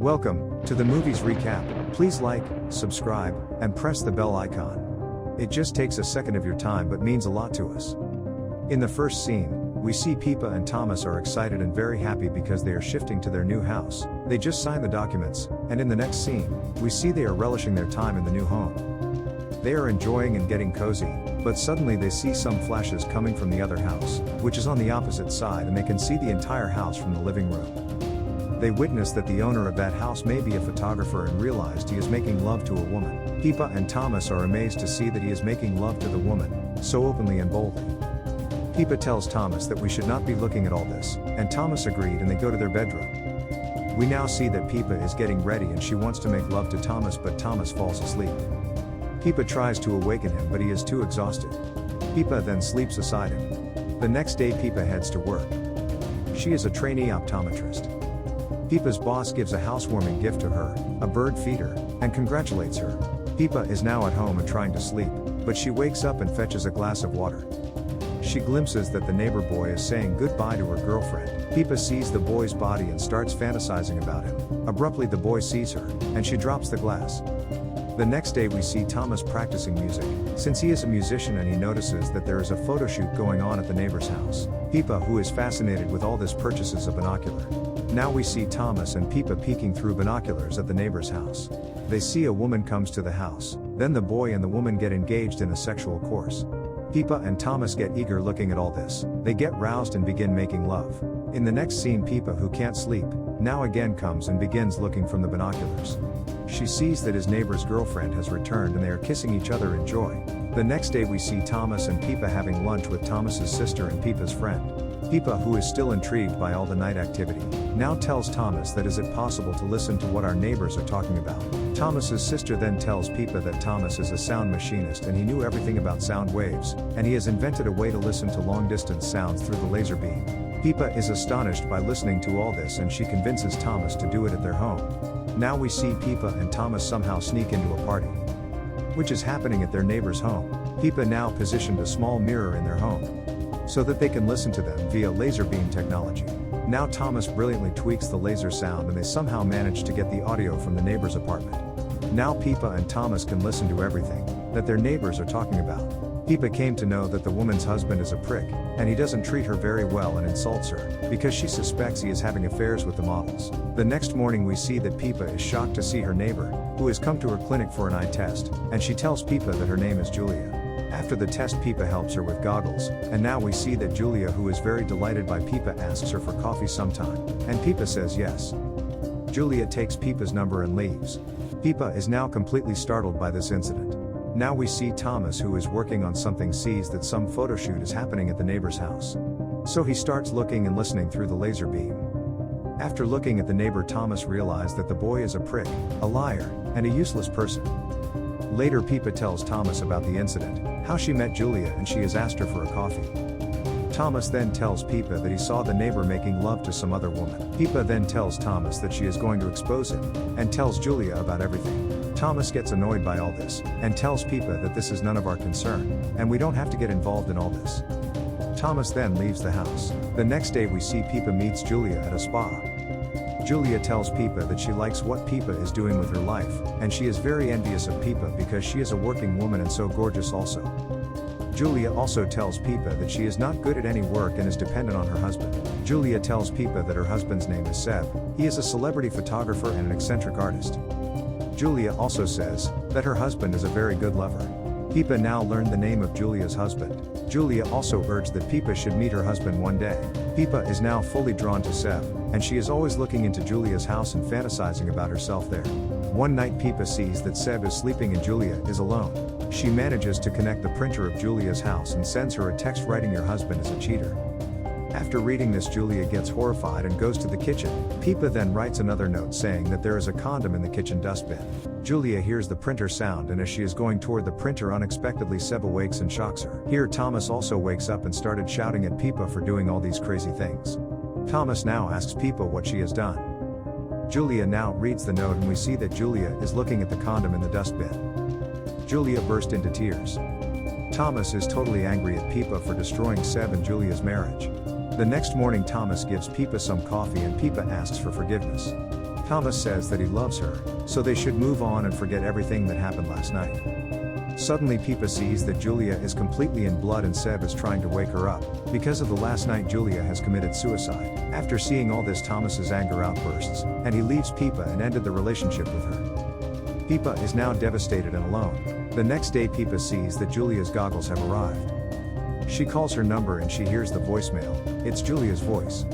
Welcome to the movies recap. Please like, subscribe, and press the bell icon. It just takes a second of your time but means a lot to us. In the first scene, we see Pippa and Thomas are excited and very happy because they are shifting to their new house. They just signed the documents, and in the next scene, we see they are relishing their time in the new home. They are enjoying and getting cozy, but suddenly they see some flashes coming from the other house, which is on the opposite side, and they can see the entire house from the living room. They witness that the owner of that house may be a photographer and realized he is making love to a woman. Pippa and Thomas are amazed to see that he is making love to the woman, so openly and boldly. Pippa tells Thomas that we should not be looking at all this, and Thomas agreed and they go to their bedroom. We now see that Pippa is getting ready and she wants to make love to Thomas, but Thomas falls asleep. Pippa tries to awaken him but he is too exhausted. Pippa then sleeps beside him. The next day Pippa heads to work. She is a trainee optometrist. Pippa's boss gives a housewarming gift to her, a bird feeder, and congratulates her. Pippa is now at home and trying to sleep, but she wakes up and fetches a glass of water. She glimpses that the neighbor boy is saying goodbye to her girlfriend. Pippa sees the boy's body and starts fantasizing about him. Abruptly the boy sees her, and she drops the glass. The next day we see Thomas practicing music, since he is a musician, and he notices that there is a photo shoot going on at the neighbor's house. Pippa, who is fascinated with all this, purchases a binocular. Now we see Thomas and Pippa peeking through binoculars at the neighbor's house. They see a woman comes to the house, then the boy and the woman get engaged in a sexual course. Pippa and Thomas get eager looking at all this. They get roused and begin making love. In the next scene, Pippa, who can't sleep, now again comes and begins looking from the binoculars. She sees that his neighbor's girlfriend has returned and they are kissing each other in joy. The next day we see Thomas and Pippa having lunch with Thomas's sister and Pippa's friend. Pippa, who is still intrigued by all the night activity, now tells Thomas that is it possible to listen to what our neighbors are talking about. Thomas's sister then tells Pippa that Thomas is a sound machinist and he knew everything about sound waves, and he has invented a way to listen to long-distance sounds through the laser beam. Pippa is astonished by listening to all this and she convinces Thomas to do it at their home. Now we see Pippa and Thomas somehow sneak into a party, which is happening at their neighbor's home. Pippa now positioned a small mirror in their home, so that they can listen to them via laser beam technology. Now Thomas brilliantly tweaks the laser sound and they somehow manage to get the audio from the neighbor's apartment. Now Pippa and Thomas can listen to everything that their neighbors are talking about. Pippa came to know that the woman's husband is a prick, and he doesn't treat her very well and insults her, because she suspects he is having affairs with the models. The next morning we see that Pippa is shocked to see her neighbor, who has come to her clinic for an eye test, and she tells Pippa that her name is Julia. After the test, Pippa helps her with goggles, and now we see that Julia, who is very delighted by Pippa, asks her for coffee sometime, and Pippa says yes. Julia takes Pippa's number and leaves. Pippa is now completely startled by this incident. Now we see Thomas, who is working on something, sees that some photo shoot is happening at the neighbor's house. So he starts looking and listening through the laser beam. After looking at the neighbor, Thomas realized that the boy is a prick, a liar, and a useless person. Later Pippa tells Thomas about the incident, how she met Julia and she has asked her for a coffee. Thomas then tells Pippa that he saw the neighbor making love to some other woman. Pippa then tells Thomas that she is going to expose him, and tells Julia about everything. Thomas gets annoyed by all this, and tells Pippa that this is none of our concern, and we don't have to get involved in all this. Thomas then leaves the house. The next day we see Pippa meets Julia at a spa. Julia tells Pippa that she likes what Pippa is doing with her life, and she is very envious of Pippa because she is a working woman and so gorgeous also. Julia also tells Pippa that she is not good at any work and is dependent on her husband. Julia tells Pippa that her husband's name is Seb. He is a celebrity photographer and an eccentric artist. Julia also says that her husband is a very good lover. Pippa now learned the name of Julia's husband. Julia also urged that Pippa should meet her husband one day. Pippa is now fully drawn to Seb, and she is always looking into Julia's house and fantasizing about herself there. One night Pippa sees that Seb is sleeping and Julia is alone. She manages to connect the printer of Julia's house and sends her a text writing your husband is a cheater. After reading this, Julia gets horrified and goes to the kitchen. Pippa then writes another note saying that there is a condom in the kitchen dustbin. Julia hears the printer sound, and as she is going toward the printer, unexpectedly Seb awakes and shocks her. Here Thomas also wakes up and started shouting at Pippa for doing all these crazy things. Thomas now asks Pippa what she has done. Julia now reads the note and we see that Julia is looking at the condom in the dustbin. Julia burst into tears. Thomas is totally angry at Pippa for destroying Seb and Julia's marriage. The next morning Thomas gives Pippa some coffee and Pippa asks for forgiveness. Thomas says that he loves her, so they should move on and forget everything that happened last night. Suddenly Pippa sees that Julia is completely in blood and Seb is trying to wake her up. Because of the last night Julia has committed suicide. After seeing all this Thomas's anger outbursts, and he leaves Pippa and ended the relationship with her. Pippa is now devastated and alone. The next day Pippa sees that Julia's goggles have arrived. She calls her number and she hears the voicemail. It's Julia's voice.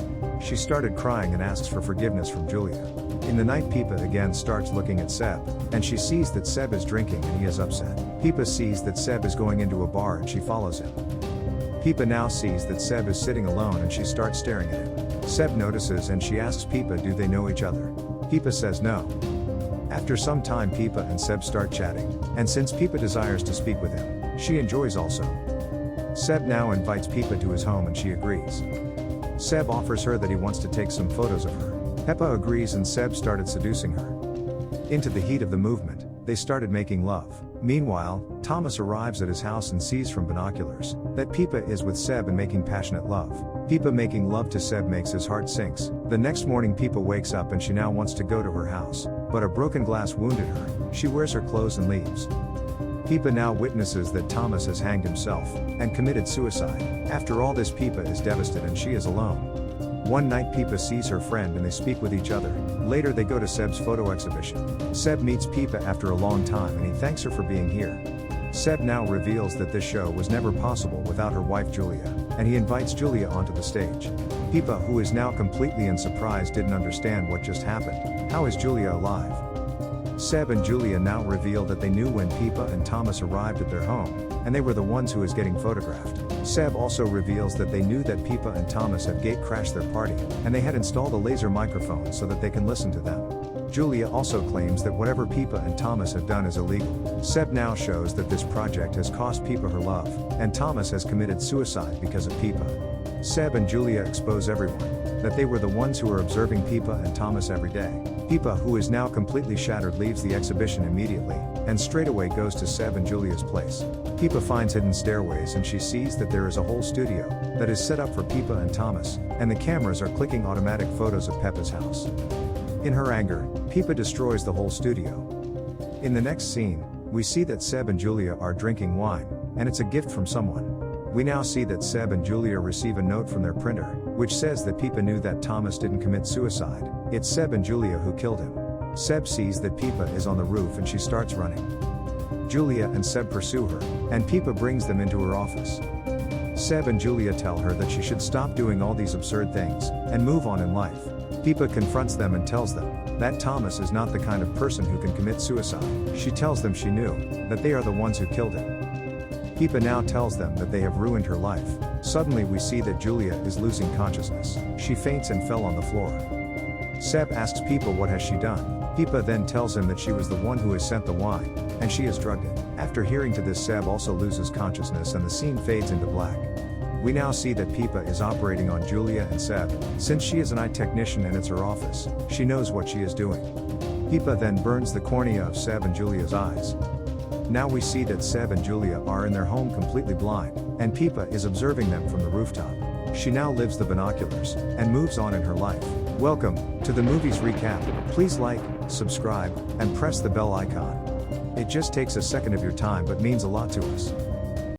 She started crying and asks for forgiveness from Julia. In the night Pippa again starts looking at Seb, and she sees that Seb is drinking and he is upset. Pippa sees that Seb is going into a bar and she follows him. Pippa now sees that Seb is sitting alone and she starts staring at him. Seb notices and she asks Pippa do they know each other. Pippa says no. After some time Pippa and Seb start chatting, and since Pippa desires to speak with him, she enjoys also. Seb now invites Pippa to his home and she agrees. Seb offers her that he wants to take some photos of her. Pippa agrees and Seb started seducing her. Into the heat of the movement, they started making love. Meanwhile, Thomas arrives at his house and sees from binoculars that Pippa is with Seb and making passionate love. Pippa making love to Seb makes his heart sinks. The next morning Pippa wakes up and she now wants to go to her house, but a broken glass wounded her. She wears her clothes and leaves. Pippa now witnesses that Thomas has hanged himself and committed suicide. After all this Pippa is devastated and she is alone. One night Pippa sees her friend and they speak with each other. Later they go to Seb's photo exhibition. Seb meets Pippa after a long time and he thanks her for being here. Seb now reveals that this show was never possible without her wife Julia, and he invites Julia onto the stage. Pippa, who is now completely in surprise, didn't understand what just happened. How is Julia alive? Seb and Julia now reveal that they knew when Pippa and Thomas arrived at their home, and they were the ones who is getting photographed. Seb also reveals that they knew that Pippa and Thomas had gate crashed their party, and they had installed a laser microphone so that they can listen to them. Julia also claims that whatever Pippa and Thomas have done is illegal. Seb now shows that this project has cost Pippa her love, and Thomas has committed suicide because of Pippa. Seb and Julia expose everyone that they were the ones who were observing Pippa and Thomas every day. Pippa, who is now completely shattered, leaves the exhibition immediately, and straight away goes to Seb and Julia's place. Pippa finds hidden stairways and she sees that there is a whole studio that is set up for Pippa and Thomas, and the cameras are clicking automatic photos of Pippa's house. In her anger, Pippa destroys the whole studio. In the next scene, we see that Seb and Julia are drinking wine, and it's a gift from someone. We now see that Seb and Julia receive a note from their printer, which says that Pippa knew that Thomas didn't commit suicide. It's Seb and Julia who killed him. Seb sees that Pippa is on the roof and she starts running. Julia and Seb pursue her, and Pippa brings them into her office. Seb and Julia tell her that she should stop doing all these absurd things, and move on in life. Pippa confronts them and tells them that Thomas is not the kind of person who can commit suicide. She tells them she knew that they are the ones who killed him. Pippa now tells them that they have ruined her life. Suddenly we see that Julia is losing consciousness. She faints and fell on the floor. Seb asks Pippa what has she done. Pippa then tells him that she was the one who has sent the wine, and she has drugged it. After hearing to this, Seb also loses consciousness and the scene fades into black. We now see that Pippa is operating on Julia and Seb. Since she is an eye technician and it's her office, she knows what she is doing. Pippa then burns the cornea of Seb and Julia's eyes. Now we see that Seb and Julia are in their home completely blind, and Pippa is observing them from the rooftop. She now lives the binoculars, and moves on in her life. Welcome to the movies recap. Please like, subscribe, and press the bell icon. It just takes a second of your time but means a lot to us.